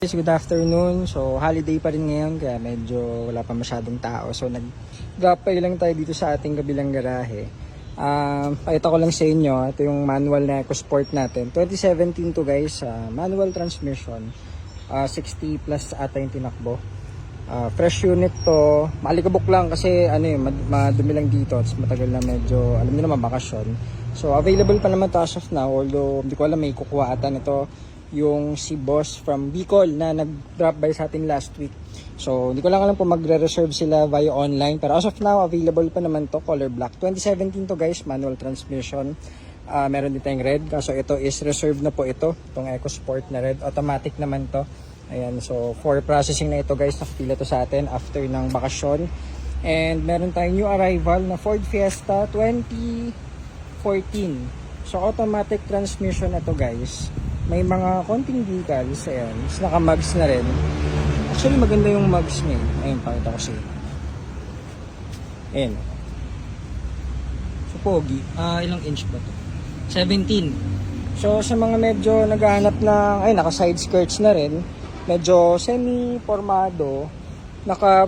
Good afternoon. So holiday pa rin ngayon kaya medyo wala pa masyadong tao. So nag-drop by lang tayo dito sa ating kabilang garahe. Pakita ko lang sa inyo, ito yung manual na EcoSport natin. 2017 to guys, manual transmission. 60 plus ata yung tinakbo. Fresh unit to. Maalikabok lang kasi madumi lang dito. At matagal na medyo, alam niyo naman, bakasyon. So available pa naman to as of now. Although hindi ko alam, may kukuha ata nito yung si boss from Bicol na nag-drop by sa atin last week. So, hindi ko lang alam kung magre-reserve sila via online. Pero as of now, available pa naman to, color black. 2017 to guys, manual transmission. Meron din tayong red. Kaso ito is reserved na po ito. Itong EcoSport na red. Automatic naman to. Ayan, so for processing na ito guys, nakapila to sa atin after ng bakasyon. And meron tayong new arrival na Ford Fiesta 2014. So, automatic transmission na to guys. May mga konting decals, ayan, naka-mugs na rin. Actually maganda yung mugs niya. Ayun, pakita ko siya. Ayan. So pogi, ilang inch ba to? 17. So sa mga medyo naghahanap ng, ay, naka side skirts na rin, medyo semi-formado, naka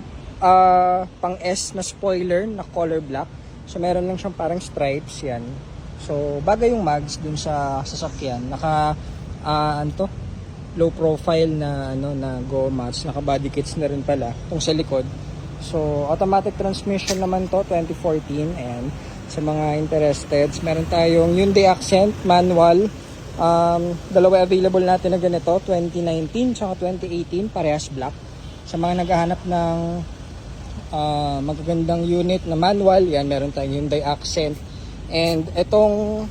pang S na spoiler, na color black. So meron lang siyang parang stripes, yan. So bagay yung mugs dun sa sasakyan, naka low profile na na goma, naka body kits na rin pala tong sa likod. So automatic transmission naman to, 2014. And sa mga interested, meron tayong Hyundai Accent manual, dalawa available natin na ganito, 2019 tsaka 2018, parehas black. Sa mga naghahanap ng magagandang unit na manual, yan, meron tayong Hyundai Accent. And itong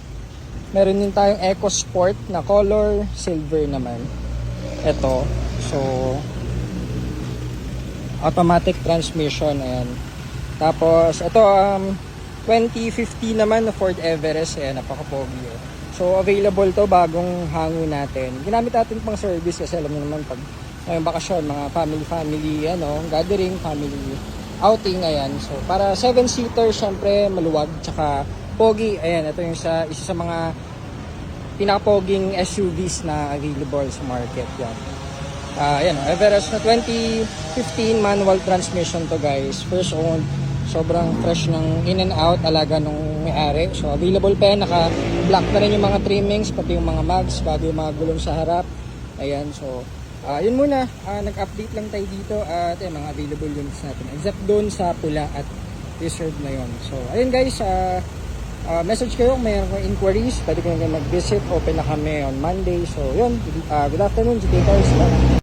meron din tayong EcoSport na color silver naman. Ito. So, automatic transmission. Ayan. Tapos, ito, 2015 naman na Ford Everest. Ayan, napaka-pogi. So, available to, bagong hango natin. Ginamit natin pang service kasi alam niyo naman pag ngayong bakasyon, mga family, gathering, family outing. Ayan. So, para 7-seater, syempre, maluwag, tsaka pogi. Ayan, ito yung isa sa mga pinakapoging SUVs na available sa market. Yan. Ayan, Everest na 2015 manual transmission to guys. First owned. Sobrang fresh ng in and out. Alaga nung may-ari. So available pa yan. Naka-black na rin yung mga trimmings, pati yung mga mags, bago yung mga gulong sa harap. Ayan, so yun muna. Nag-update lang tayo dito at mga available units natin. Except doon sa pula at reserved na yun. So ayun guys, message kayo kung mayroon kong inquiries, pwede kayo mag-visit, open na kami on Monday. So yun, good afternoon, GT Cars.